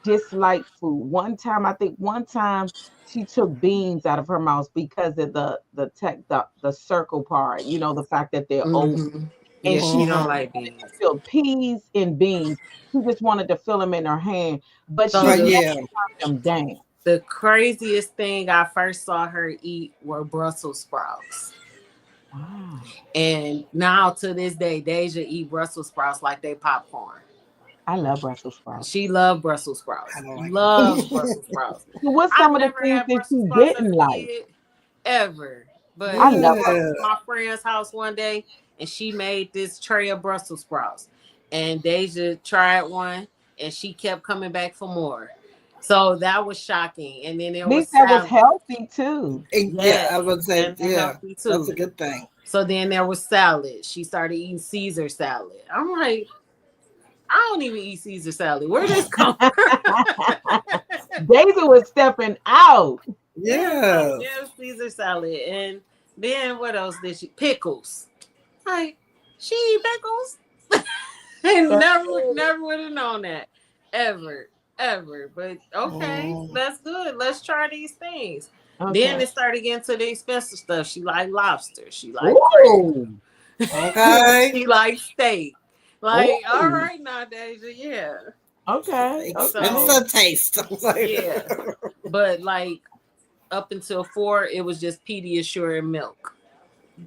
dislike food. I think one time she took beans out of her mouth because of the circle part, the fact that they're old. Mm-hmm. And Yeah, she she don't Mm-hmm. like wanted to beans. feel peas and beans. She just wanted to feel them in her hand, but So she Right. never the Yeah. turned them down. the craziest thing I first saw her eat were Brussels sprouts. Wow. And now to this day, Deja eat Brussels sprouts like they popcorn. I love Brussels sprouts. She loved Brussels I sprouts. don't like Loves them. Brussels sprouts. So what's I some of the never things had that Brussels you sprouts as didn't a like? kid ever. But I I love went Yeah. to my friend's house one day and she made this tray of Brussels sprouts. And Deja tried one and she kept coming back for more. So that was shocking. And then there At least was that was salad. healthy too. Yeah, Yes. I would say, And yeah, healthy that's too. a good thing. So then there was salad. She started eating Caesar salad. I'm like, I don't even eat Caesar salad. Where did this come from? Daisy was stepping out. Yeah, so Yes. yeah, Caesar salad. And then what else did she? Pickles. Like, she eat pickles? And That's never would have known that. Ever. Ever. But okay, Mm. that's good. Let's try these things. Then okay. it started getting to the expensive stuff. She like lobster. She like crab. Ooh. Okay. She like steak. Like, all Ooh. right now, Deja, yeah. Okay. Okay. So Expensive taste. I'm like, yeah. But like up until 4, it was just Pediasure and milk.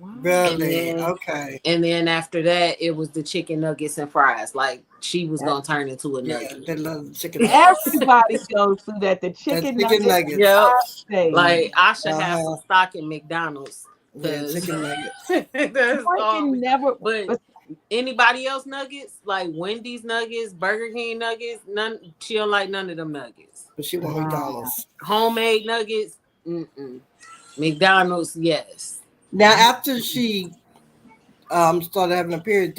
Wow. And really? then Okay. after that, it was the chicken nuggets and fries. Like she was That gonna turn into a Yeah, nugget. they love chicken nuggets. everybody goes through that. The The chicken chicken nugget nuggets. Yep. stage. Like I should have some Uh-huh. stock in McDonald's Yeah, because chicken nuggets. that's all. Morgan never But but anybody else nuggets like Wendy's nuggets, Burger King nuggets, none. She don't like none of them nuggets. But she want wow. McDonald's. Homemade nuggets, mm-mm. McDonald's, yes. Now, after she started having a period,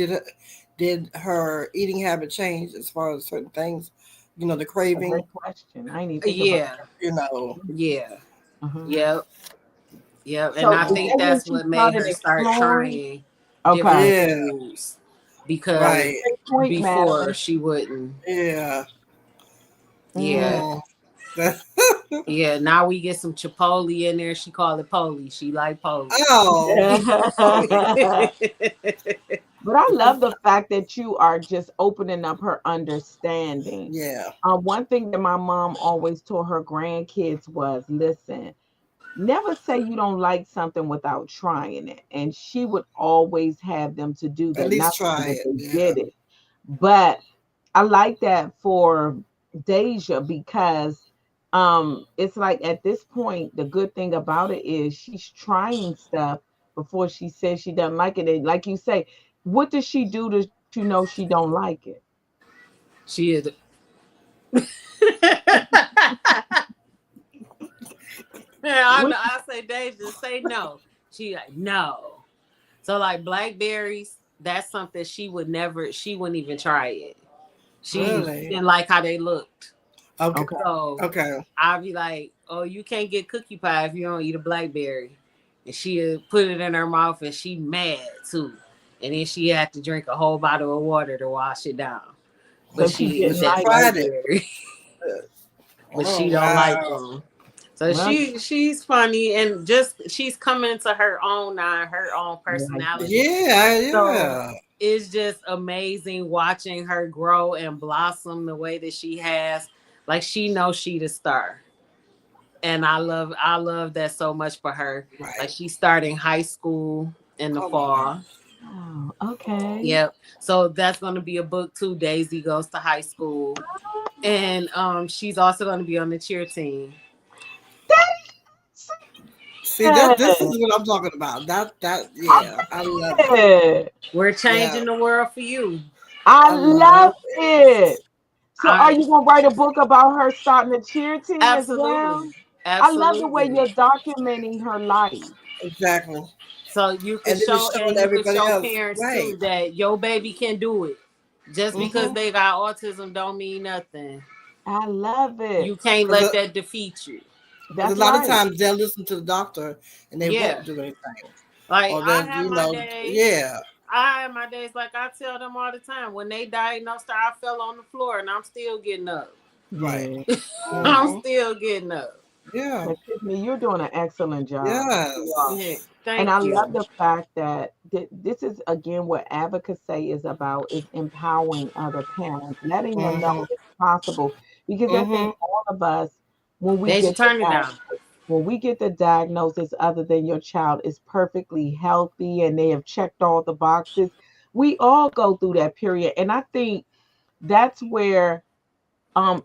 did her eating habit change as far as certain things? You know, the A craving. great question. I ain't even think about Yeah, You know. yeah, that. Uh-huh. yep, yep. And So I is think that when that's she what made started her start exploring? trying different Okay. Yeah. foods because Right. Great point, before Madeline. she wouldn't. Yeah. Yeah, Mm. Mm. That- yeah. Now we get some Chipotle in there. She call it Poli. She like Poli. oh. But I love the fact that you are just opening up her understanding. Yeah. One thing that my mom always told her grandkids was, listen, never say you don't like something without trying it. And she would always have them to do At that. least Not saying try that it. they Yeah. did it, but I like that for Deja because it's like at this point, the good thing about it is she's trying stuff before she says she doesn't like it. And like you say, what does she do to you know she don't like it? She is. Yeah, I What know. I say, Dave, just say no. She like no. So like blackberries, that's something she would never. She wouldn't even try it. She Really? didn't like how they looked. Okay. okay. So Okay. I'd be like, "Oh, you can't get cookie pie if you don't eat a blackberry." And she'd put it in her mouth, and she mad too. And then she had to drink a whole bottle of water to wash it down. So But she she But eat didn't she that like it. tried it. blackberry. But Oh she don't like wow. them. So Well, she's funny and just she's coming to her own now, her own I like that. personality. Yeah. So Yeah. it's just amazing watching her grow and blossom the way that she has. Like she knows she the star. And I love that so much for her. Like Right. she's starting high school in the Oh wow. fall. Oh, okay. Yep. So that's gonna be a book too. Daisy goes to high school. And she's also gonna be on the cheer team. That's See, See, this is what I'm talking about. Yeah, I love it. it. We're Yeah, changing the world for you. I I love love it. it. So are I you gonna write a book about her starting a cheer team as absolutely, well? I love the way absolutely. you're documenting her life. Exactly. So you could And then it's show, showing and you could everybody show else. parents Right. too that your baby can do it. Just because Mm-hmm. they got autism don't mean nothing. I love You it. can't let Because that defeat you. a That's lot of right. times they'll listen to the doctor and they Yeah. won't do anything. Like Or they'll, yeah. I have my days like I tell them all the time. When they diagnosed her, I fell on the floor and I'm still getting up. Right. Yeah. Yeah. I'm Mm-hmm. still getting up. Yeah. But Tiffany, you're doing an excellent job. You are. Yeah. Yes. And Thank I love you. the fact that this is again what advocacy is about is empowering other parents, letting them know Mm-hmm. it's possible. Because I think Mm-hmm. all of us, when we They should get the turn it down. when we get the diagnosis other than your child is perfectly healthy and they have checked all the boxes, we all go through that period. And I think that's where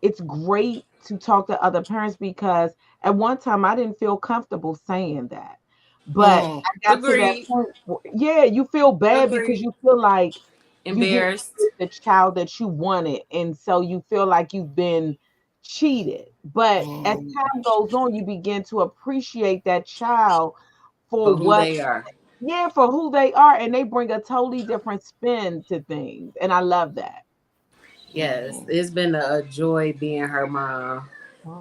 it's great to talk to other parents because at one time I didn't feel comfortable saying that. But Mm-hmm. I got to that Agreed. point, yeah, you feel bad because Agreed. you feel like you didn't Embarrassed. get the child that you wanted. And so you feel like you've been cheated. But as Mm-hmm. time goes on, you begin to appreciate that child for For who what, they are. yeah, for who they are. And they bring a totally different spin to things. And I love that. Yes, it's been a joy being her mom,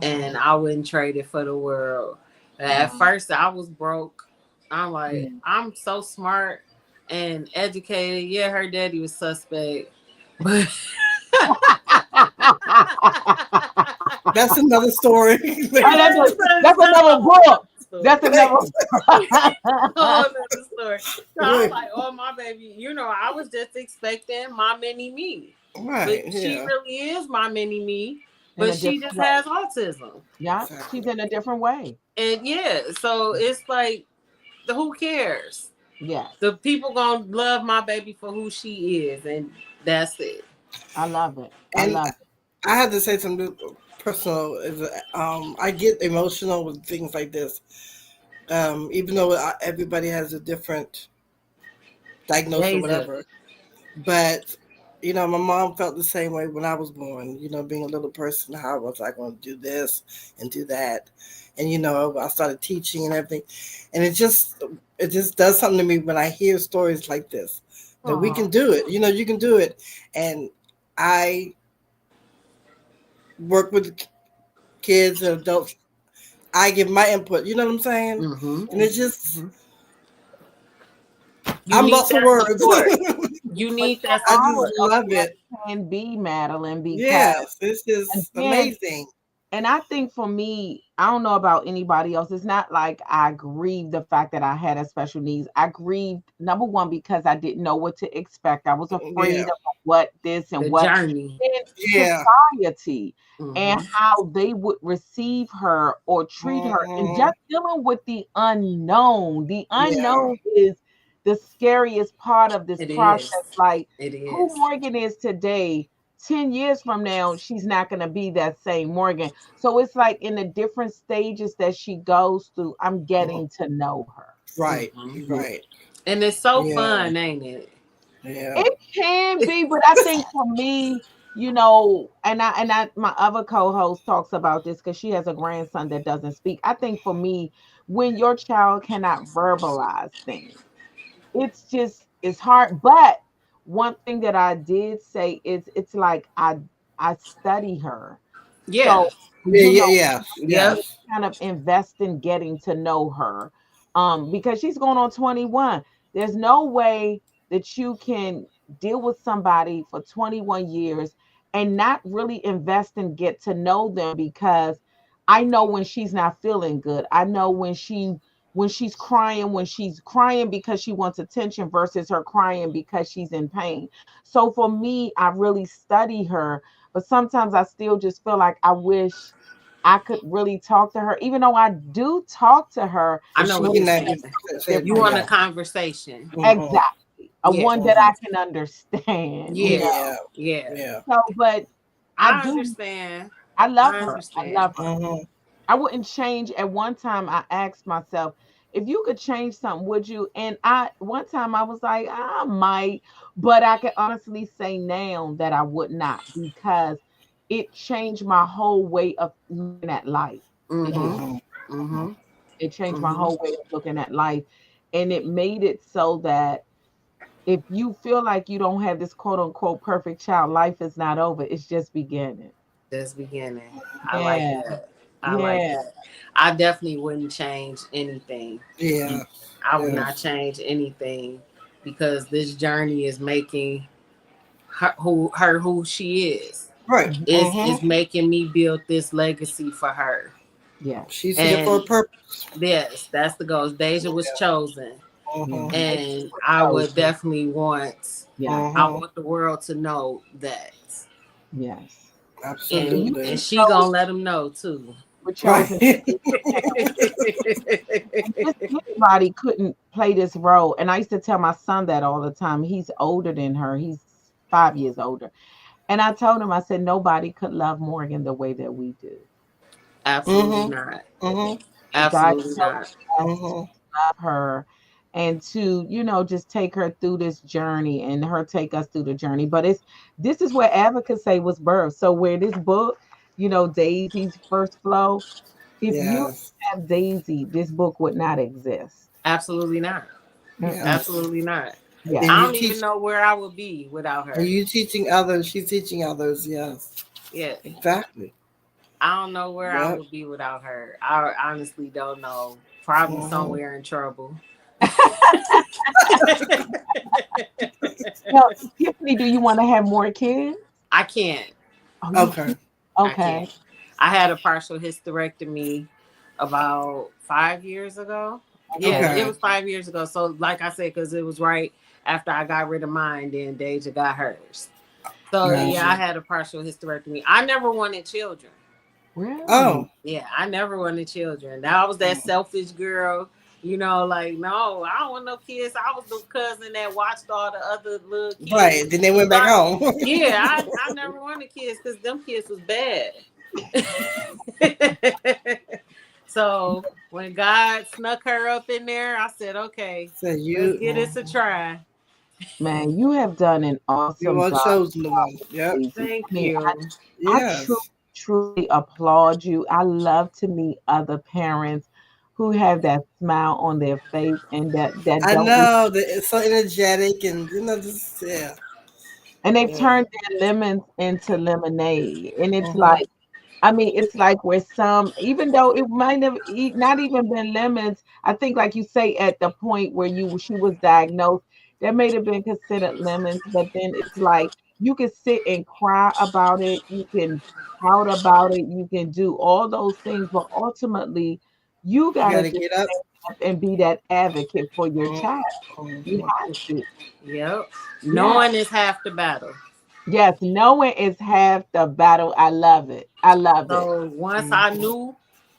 and Oh, I wouldn't trade it for the world. At wow. first, I was broke. I'm like, Yeah. I'm so smart and educated. Yeah, her daddy was suspect, but That's another story. Oh, that's another book. That's another. whole nother story. So I'm like, oh my baby, I was just expecting my mini me, but Right. she Yeah. really is my mini me, In but a she different just way. has autism. Yeah, she's Exactly. in a different way. And yeah, so it's like, who cares? Yes, The people gonna love my baby for who she is, and that's it. I love it. I And love it. I had to say something personal. I get emotional with things like this. Even though everybody has a different diagnosis or Daisy. whatever, but my mom felt the same way when I was born. Being a little person, how was I going to do this and do that? And I started teaching and everything, and it just does something to me when I hear stories like this that we Oh, can do it. You can do it, and I work with kids and adults. I give my input. You know what I'm saying? Mm-hmm. And it's just mhm. You I'm need lost for that words. support. You But need you that I are just support. a love blessed it. can be, Madeline, because Yes, it's just again, amazing. and I think for me, I don't know about anybody else. It's not like I grieved the fact that I had a special needs. I grieved number one because I didn't know what to expect. I was afraid Yeah, of what this and The what journey. in yeah. society and Mm-hmm. how they would receive her or treat her, and Hmm. just dealing with the unknown. The Yeah, unknown is the scariest part of this It process. is. Like It who is. Morgan is today. 10 years from now, she's not going to be that same Morgan. So it's like in the different stages that she goes through, I'm mhm. getting to know her. Right, Mm-hmm. you're Yeah. right. And it's so Yeah, fun, ain't it? yeah. It can be, but I think for me, and I my other co-host talks about this because she has a grandson that doesn't speak. I think for me, when your child cannot verbalize things, it's hard. But one thing that I did say is it's like I study her. Yeah. So, Yeah, you yeah, know, yeah, Yep. yes. kind of invest in getting to know her. Because she's going on 21. There's no way that you can deal with somebody for 21 years and not really invest and get to know them because I know when she's not feeling good. I know when she's crying because she wants attention versus her crying because she's in pain. So for me, I really study her, but sometimes I still just feel like I wish I could really talk to her, even though I do talk to her, I But know she what but you're can it's never just saying. say it You for different want way. a you. conversation. Hmm. Exactly. Yeah. One that Hmm. I can understand, Yeah. Yeah, Yeah. yeah. So, but I I do, understand. I love I her. I understand. love her. Hmm. I wouldn't change. At one time, I asked myself, if you could change something, would you? And one time I was like, I might, but I can honestly say now that I would not, because it changed my whole way of looking at life. It did. Mhm. Mm-hmm. It changed my Mm-hmm. whole way of looking at life. And it made it so that if you feel like you don't have this quote unquote perfect child, life is not over. It's just beginning. Just beginning. I like Yeah. that. I like Yeah. that. I definitely wouldn't change anything. Yeah. I would Yeah. not change anything because this journey is making her who she is. Right. Mhm. Mhm. Is making me build this legacy for her. Yes. She's here for a And purpose. yes, that's the goal. Deja was chosen. Yeah. Mhm. And And I would definitely want yeah. I Mhm. want the world to know that. Yes. And you And Absolutely. she gonna let them know too. were Right. chosen to be and just anybody couldn't play this role. And I used to tell my son that all the time. He's older than her. He's 5 years older. And I told him, I said, nobody could love Morgan the way that we do. Absolutely Mhm. not. Mhm. God Absolutely chose not. us to Mhm. love her and to, just take her through this journey and her take us through the journey. But this is where advocacy was birthed. So where this book, Daisy's first flow, if you Yes. have Daisy, this book would not exist. Absolutely not. Mm-mm. Yes. Absolutely not. Yeah. And I you don't even teach. know where I would be without And her. you teaching others. She's teaching others. Yes. Yeah. Exactly. I don't know where I Yep. would be without her. I honestly don't know. Probably Mhm. somewhere in trouble. Now, Tiffany, do you want to have more kids? I can't. Oh, you Okay. can't. I Okay. can't. I had a partial hysterectomy about 5 years ago. Yeah, Okay. it Okay. was 5 years ago. So, like I said, because it was right after I got rid of mine, then Deja got hers. So, yeah, I Gotcha. had a partial hysterectomy. I never wanted children. Really? Oh. Yeah, I never wanted children. That was that selfish girl. Like, no, I don't want no kids. I was the cousin that watched all the other little kids. Right. Then they went So back home. yeah, I never wanted kids because them kids was bad. So when God snuck her up in there, I said, okay, So let's you. give this a try. Man, you have done an You awesome are job, chosen the one. Yep. Daisy. Thank I mean, you. I truly, Yes. truly applaud you. I love to meet other parents who have that smile on their face and that I don't, know that it's so energetic and just yeah. and they've Yeah. turned their lemons into lemonade. And it's Mhm. like, I mean, it's like where some, even though it might have not even been lemons, I think, like you say, at the point where she was diagnosed, that may have been considered lemons. But then it's like you can sit and cry about it, you can pout about it, you can do all those things, but ultimately, you You gotta gotta just get up. stand up and be that advocate for your Mhm. child. You Mhm. have to. Yep. Yeah. Knowing is half the battle. Yes, knowing is half the battle. I love it. I love it. So Mhm.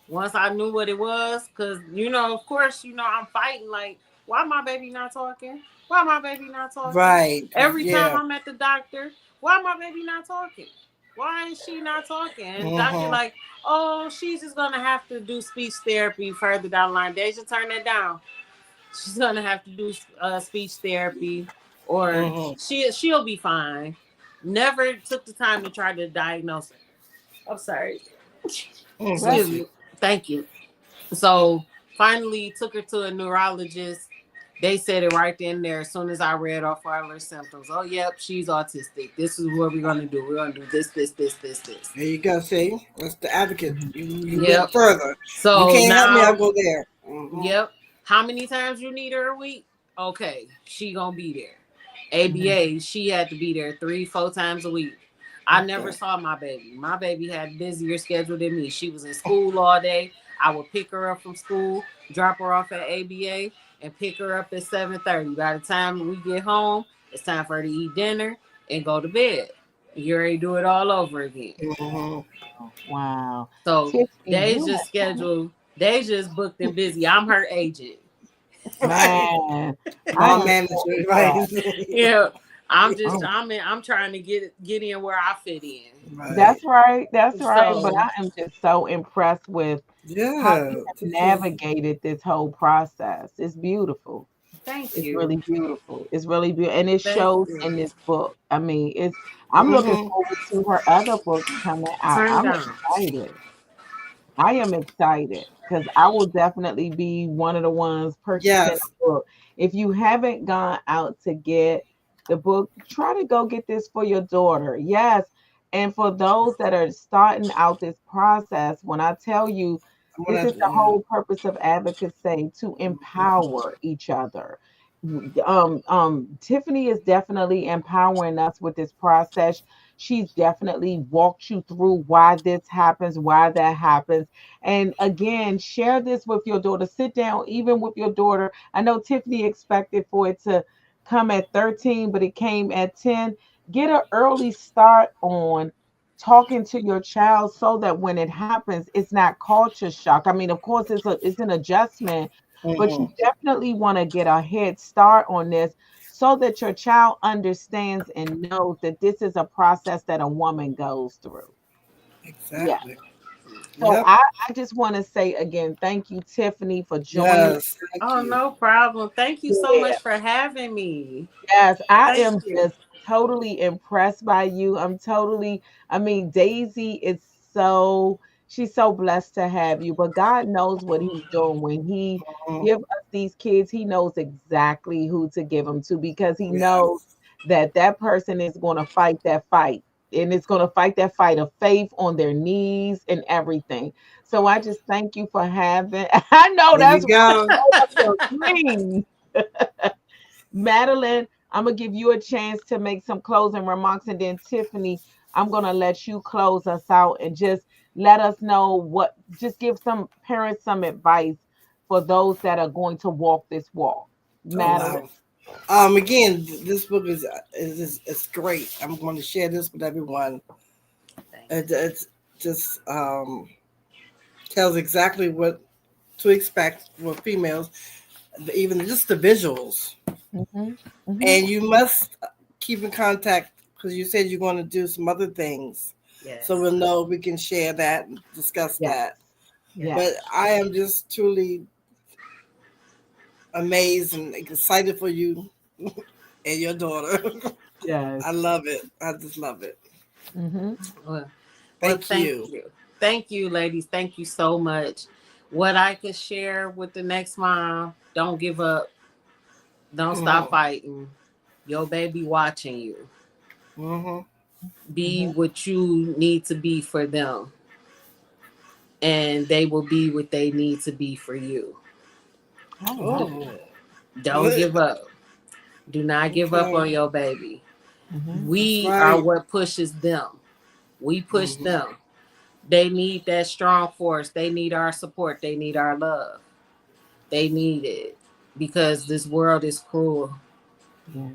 once I knew what it was, because of course, I'm fighting like, why my baby not talking? Why my baby not talking? Right. Every time Yeah. I'm at the doctor, why my baby not talking? Why is she not talking? And doctor Mhm. like, oh, she's just gonna have to do speech therapy further down the line. Deja, turn that down. She's gonna have to do speech therapy, or Mhm. she'll be fine. Never took the time to try to diagnose her. I'm sorry. Bless Excuse Bless you. me. Thank you. So finally took her to a neurologist. They said it right then and there as soon as I read off all her symptoms. Oh, yep, she's autistic. This is what we're gonna do. We're gonna do this, this, this, this, this. There you go. See, that's the advocate. you. You went Yep. further. You So can't help me. I'll now, go there. Mhm. yep. How many times you need her a week? Okay, she gonna be there. Mhm. ABA, she had to be there 3-4 times a week. I never Okay. saw my baby. My baby had a busier schedule than me. She was in school all day. I would pick her up from school, drop her off at ABA, and pick her up at 7:30. By the time we get home, it's time for her to eat dinner and go to bed. You already do it all over again. Mhm. Wow. So Tiffany, you Deja's schedule, Deja's booked and busy. I'm her agent. Right. man, I Mom am so manager. Right. impressed. Yeah, Oh, I'm trying to get in where I fit in. Right. that's right. That's right. But So I am just so impressed with, how Yeah. you have This is navigated this whole process. It's beautiful. Thank It's you. really beautiful. It's really beautiful. And it Thank shows you. in this book. I mean, I'm looking mhm. forward to her other books coming out. Turn I'm down. excited. I am excited because I will definitely be one of the ones purchasing Yes. a book. If you haven't gone out to get the book, try to go get this for your daughter. Yes. And for those that are starting out this process, when I tell you, I'm this gonna is the yeah. whole purpose of advocacy to Mhm. empower each other. Tiffany is definitely empowering us with this process. She's definitely walked you through why this happens, why that happens. And again, share this with your daughter. Sit down, even with your daughter. I know Tiffany expected for it to come at 13, but it came at 10. Get an early start on talking to your child so that when it happens, it's not culture shock. I mean, of course, it's an adjustment, but you Mhm. definitely want to get a head start on this so that your child understands and knows that this is a process that a woman goes through. Yeah. Exactly. So Yep. I just want to say again, thank you, Tiffany, for joining. Yes. Thank Oh, you. no problem. Thank you so Yeah. much for having me. Yes, I Thank am you. just totally impressed by you. I mean, Daisy is she's so blessed to have you, but God knows what he's doing when he Mhm. give us these kids. He knows exactly who to give them to because he knows Yes. that that person is going to fight that fight. And it's going to fight that fight of faith on their knees and everything. So I just thank you for having. I know There that's you one go. of your dreams. Madeline, I'm gonna give you a chance to make some closing remarks, and then Tiffany, I'm gonna let you close us out and just let us know just give some parents some advice for those that are going to walk this walk. Oh Madeline, wow. Again, this book is it's great. I'm going to share this with everyone. Thank It just tells exactly what to expect for females, even just the visuals. hmm hmm And you must keep in contact because you said you're going to do some other things. you. So Yes. we'll know we can share that and discuss yes, that. Yes. yes, But I am just truly amazed and excited for you and your daughter. yes. I love it. I just love it. hmm Well, well, Thank thank you. you. Thank you, ladies. Thank you so much. What I could share with the next mom, don't give up. Don't stop Hmm fighting. Your baby watching you. hmm Be hmm what you need to be for them, and they will be what they need to be for you. I love Oh, it. Don't good. give up. Do not give up Okay. on your baby. hmm That's We are right. what pushes them. We push Hmm them. They need that strong force. They need our support. They need our love. They need it because this world is cruel. Yeah.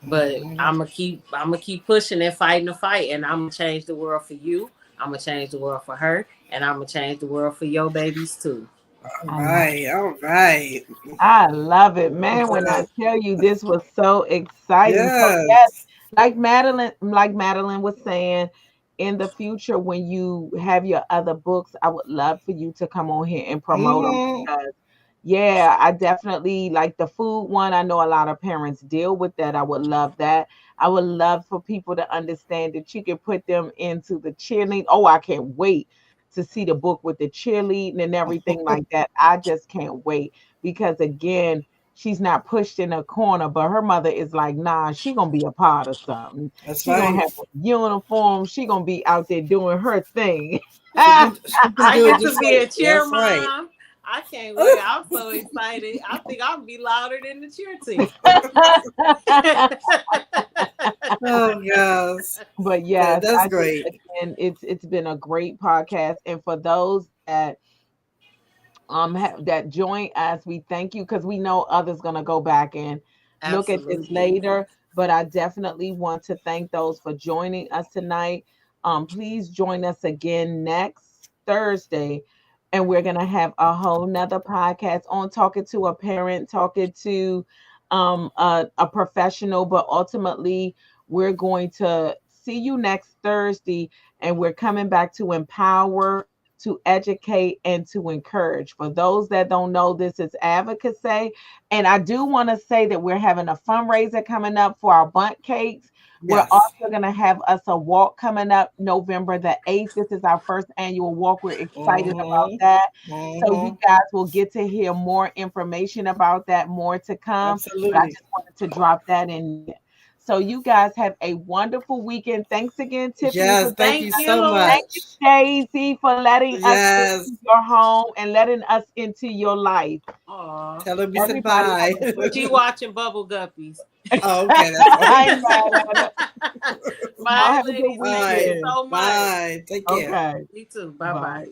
But hmm I'm gonna keep pushing and fighting the fight, and I'm gonna change the world for you. I'm gonna change the world for her, and I'm gonna change the world for your babies too. All I love right. All right. I love it, man. When I tell you this was so exciting. So yes, Yes. like Madeline was saying, in the future when you have your other books, I would love for you to come on here and promote them hmm because yeah, I definitely like the food one. I know a lot of parents deal with that. I would love that. I would love for people to understand that you can put them into the cheerleading. Oh, I can't wait to see the book with the cheerleading and everything like that. I just can't wait because again, she's not pushed in a corner, but her mother is like, nah, she gonna be a part of something. That's She gonna right. have a uniform. She gonna be out there doing her thing. She can I do it get to just be like a cheer that's right. mom. I can't wait. I'm so excited. I think I'm gonna be louder than the cheer team. Oh gosh. But But yes, that's I just great. again, it's been a great podcast, and for those that that join us, we thank you because we know others gonna go back and look at this Absolutely. later. But I definitely want to thank those for joining us tonight. Please join us again next Thursday, and we're gonna have a whole nother podcast on talking to a parent, talking to a professional, but ultimately we're going to see you next Thursday, and we're coming back to empower to educate and to encourage. For those that don't know, this is advocacy. And I do want to say that we're having a fundraiser coming up for our bundt cakes. We're Yes. also going to have us a walk coming up November the 8th. This is our first annual walk. We're excited about that. So you guys will get to hear more information about that, more to come. But I Absolutely. just wanted to drop that in. So you guys have a wonderful weekend. Thanks again, Tiffany, for Yes. Thank Thank you joining us. so you. Thank you, much. Daisy, for letting us Yes. into your home and letting us into your life. Aw. Tell her we said Everybody have bye. a great She week. watching Bubble Guppies. Oh, okay. That's I fine. ain't mad at it. Y'all Bye, have a good ladies. All Thank you right. weekend. so much. Bye. Take care. Okay. You too. Bye Bye. bye.